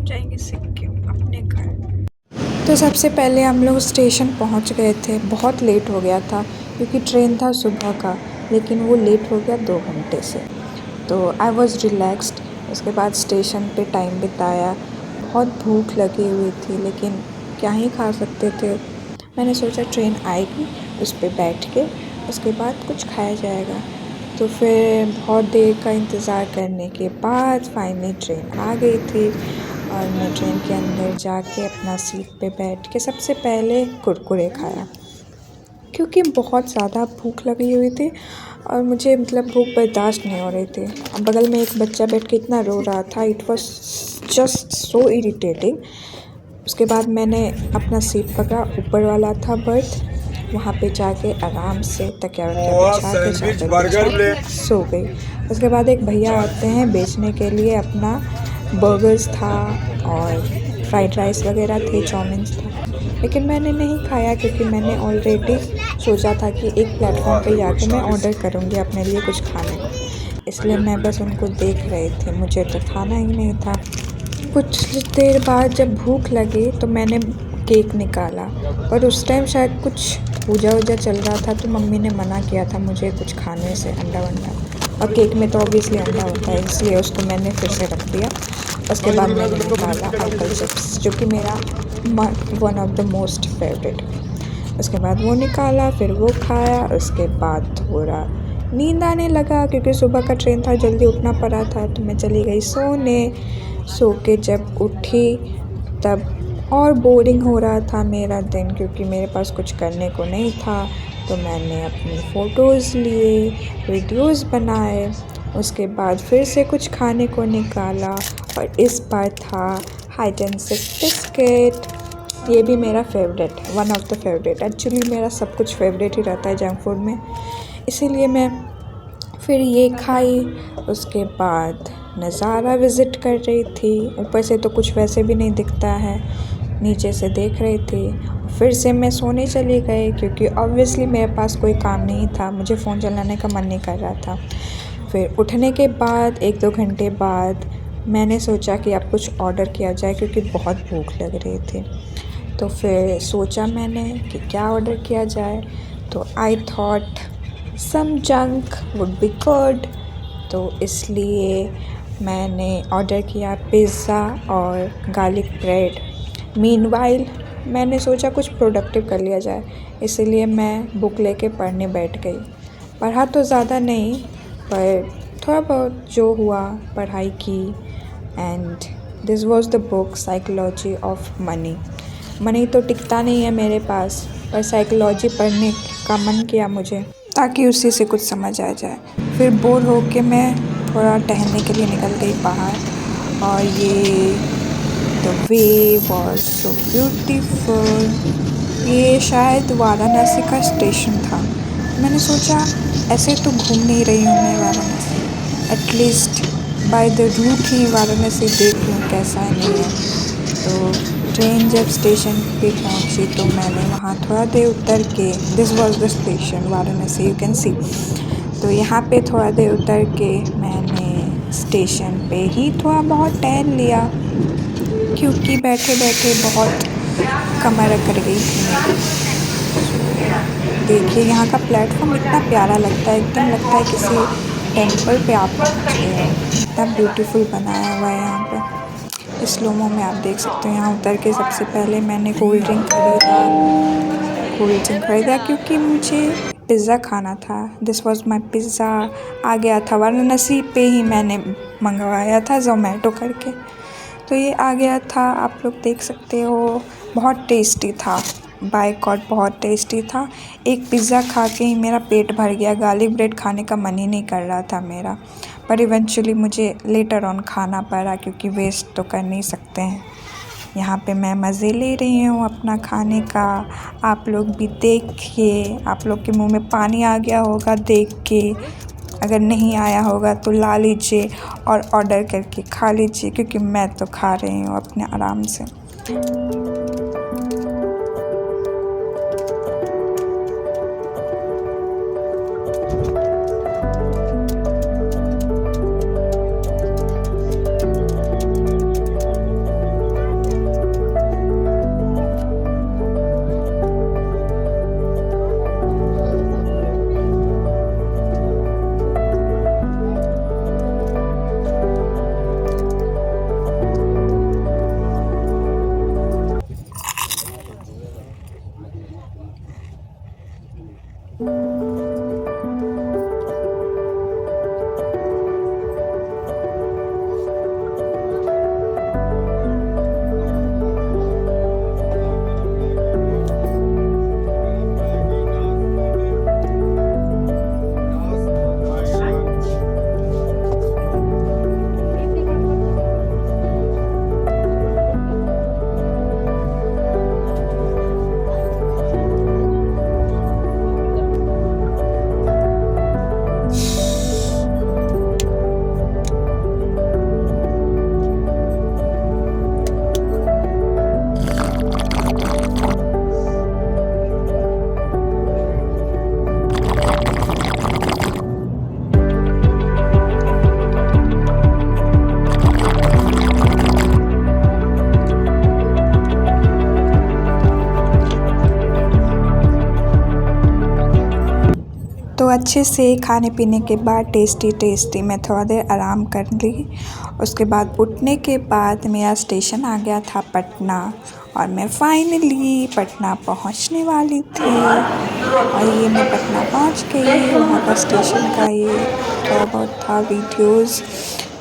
हम जाएंगे सिक्किम अपने घर। तो सबसे पहले हम लोग स्टेशन पहुंच गए थे। बहुत लेट हो गया था क्योंकि ट्रेन था सुबह का, लेकिन वो लेट हो गया 2 घंटे से। तो आई वॉज़ रिलैक्स्ड। उसके बाद स्टेशन पे टाइम बिताया। बहुत भूख लगी हुई थी लेकिन क्या ही खा सकते थे। मैंने सोचा ट्रेन आएगी, उस पर बैठ के उसके बाद कुछ खाया जाएगा। तो फिर बहुत देर का इंतज़ार करने के बाद फाइनली ट्रेन आ गई थी और मैं ट्रेन के अंदर जाके अपना सीट पे बैठ के सबसे पहले कुरकुरे खाया क्योंकि बहुत ज़्यादा भूख लगी हुई थी और मुझे भूख बर्दाश्त नहीं हो रही थी। अब बगल में एक बच्चा बैठ के इतना रो रहा था, it was just so irritating. उसके बाद मैंने अपना सीट पकड़ा, ऊपर वाला था बर्थ, वहाँ पे जाके आराम से तकिया बिछा के सो गई। उसके बाद एक भैया आते हैं बेचने के लिए, अपना बर्गर्स था और फ्राइड राइस वगैरह थे, चाउमीन था, लेकिन मैंने नहीं खाया क्योंकि मैंने ऑलरेडी सोचा था कि एक प्लेटफॉर्म पे जाके मैं ऑर्डर करूँगी अपने लिए कुछ खाने को, इसलिए मैं बस उनको देख रही थी, मुझे तो खाना ही नहीं था। कुछ देर बाद जब भूख लगी तो मैंने केक निकाला, पर उस टाइम शायद कुछ पूजा वूजा चल रहा था तो मम्मी ने मना किया था मुझे कुछ खाने से, अंडा वंडा, और केक में तो ऑब्वियसली अंडा होता है, इसलिए उसको मैंने फिर से रख दिया। उसके बाद मैंने निकाला अंकल चिप्स, जो कि मेरा one of the most favourite. उसके बाद वो निकाला, फिर वो खाया। उसके बाद थोड़ा नींद आने लगा क्योंकि सुबह का ट्रेन था, जल्दी उठना पड़ा था, तो मैं चली गई सोने। सो के जब उठी तब और बोरिंग हो रहा था मेरा दिन क्योंकि मेरे पास कुछ करने को नहीं था। तो मैंने अपनी फ़ोटोज़ लिए, वीडियोज़ बनाए। उसके बाद फिर से कुछ खाने को निकाला और इस बार था हाइड एंड सीक बिस्किट। ये भी मेरा फेवरेट है, one of the favourite. Actually मेरा सब कुछ फेवरेट ही रहता है जंक फूड में, इसीलिए मैं फिर ये खाई। उसके बाद नज़ारा विज़िट कर रही थी, ऊपर से तो कुछ वैसे भी नहीं दिखता है, नीचे से देख रही थी। फिर से मैं सोने चली गई क्योंकि ऑब्वियसली मेरे पास कोई काम नहीं था, मुझे फ़ोन चलाने का मन नहीं कर रहा था। फिर उठने के बाद 1-2 घंटे बाद मैंने सोचा कि अब कुछ ऑर्डर किया जाए क्योंकि बहुत भूख लग रही थी। तो फिर सोचा मैंने कि क्या ऑर्डर किया जाए, तो I thought some junk would be good, तो इसलिए मैंने ऑर्डर किया पिज़्ज़ा और गार्लिक ब्रेड। मीनवाइल मैंने सोचा कुछ प्रोडक्टिव कर लिया जाए, इसीलिए मैं बुक लेके पढ़ने बैठ गई। पढ़ा तो ज़्यादा नहीं, पर थोड़ा बहुत जो हुआ पढ़ाई की। And this was the book psychology of money. Money तो टिकता नहीं है मेरे पास, पर साइकोलॉजी पढ़ने का मन किया मुझे ताकि उसी से कुछ समझ आ जाए। फिर बोर हो के मैं थोड़ा टहलने के लिए निकल गई बाहर, और ये the way was so beautiful. ये शायद वाराणसी का स्टेशन था। मैंने सोचा ऐसे तो घूम नहीं रही हूँ मैं Varanasi, at least by the route ही वाराणसी देख लूँ कैसा है नहीं है। तो ट्रेन जब स्टेशन पे पहुंची तो मैंने वहाँ थोड़ा देर उतर के, this was the station Varanasi, you can see. तो यहाँ पे थोड़ा देर उतर के मैंने स्टेशन पे ही थोड़ा बहुत टहल लिया क्योंकि बैठे बैठे बहुत कमर अकड़ गई थी मेरी। देखिए यहाँ का प्लेटफॉर्म इतना प्यारा लगता है, एकदम लगता है किसी टेम्पल पे आप पहुँच गए हो। इतना ब्यूटीफुल बनाया हुआ है यहाँ पे, स्लोमो में आप देख सकते हो। यहाँ उतर के सबसे पहले मैंने कोल्ड ड्रिंक खरीदा क्योंकि मुझे पिज़्ज़ा खाना था। This was my pizza. आ गया था वाराणसी पे ही मैंने मंगवाया था ज़ोमैटो करके, तो ये आ गया था, आप लोग देख सकते हो। बहुत टेस्टी था, बाय गॉड बहुत टेस्टी था। एक पिज़्ज़ा खा के ही मेरा पेट भर गया, गार्लिक ब्रेड खाने का मन ही नहीं कर रहा था मेरा, पर इवेंचुअली मुझे लेटर ऑन खाना पड़ा क्योंकि वेस्ट तो कर नहीं सकते हैं। यहाँ पे मैं मज़े ले रही हूँ अपना खाने का। आप लोग भी देखिए, आप लोग के मुंह में पानी आ गया होगा देख के, अगर नहीं आया होगा तो ला लीजिए और ऑर्डर करके खा लीजिए क्योंकि मैं तो खा रही हूँ अपने आराम से। तो अच्छे से खाने पीने के बाद टेस्टी मैं थोड़ा देर आराम कर ली। उसके बाद उठने के बाद मेरा स्टेशन आ गया था पटना और मैं फाइनली पटना पहुंचने वाली थी। और ये मैं पटना पहुंच गई। वहाँ का स्टेशन का ये थोड़ा बहुत था वीडियोस।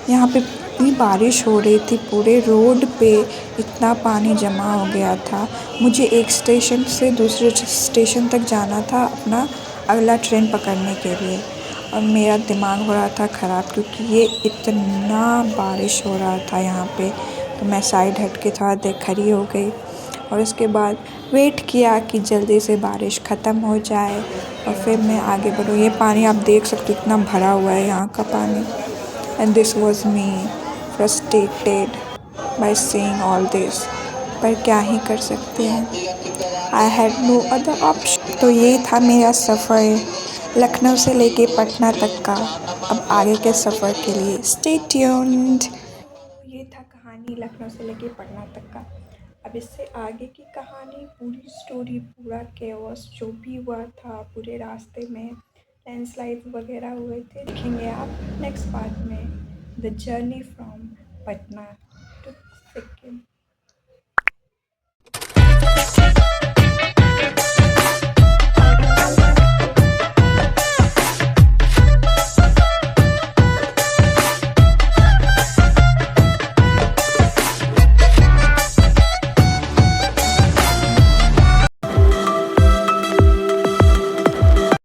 यहाँ पे इतनी बारिश हो रही थी, पूरे रोड पे इतना पानी जमा हो गया था। मुझे एक स्टेशन से दूसरे स्टेशन तक जाना था अपना अगला ट्रेन पकड़ने के लिए, और मेरा दिमाग हो रहा था ख़राब क्योंकि ये इतना बारिश हो रहा था यहाँ पे। तो मैं साइड हट के थोड़ा देर खड़ी हो गई और उसके बाद वेट किया कि जल्दी से बारिश ख़त्म हो जाए और फिर मैं आगे बढ़ूँ। ये पानी आप देख सकते हो इतना भरा हुआ है यहाँ का पानी। And this was me frustrated by seeing all this, पर क्या ही कर सकते हैं। I had no other option. तो ये था मेरा सफ़र लखनऊ से लेके पटना तक का। अब आगे के सफ़र के लिए स्टे ट्यून्ड। ये था कहानी लखनऊ से लेके पटना तक का। अब इससे आगे की कहानी, पूरी स्टोरी, पूरा केओस जो भी हुआ था पूरे रास्ते में, लैंडस्लाइड वगैरह हुए थे, देखेंगे आप नेक्स्ट पार्ट में। The journey from Patna to Sikkim.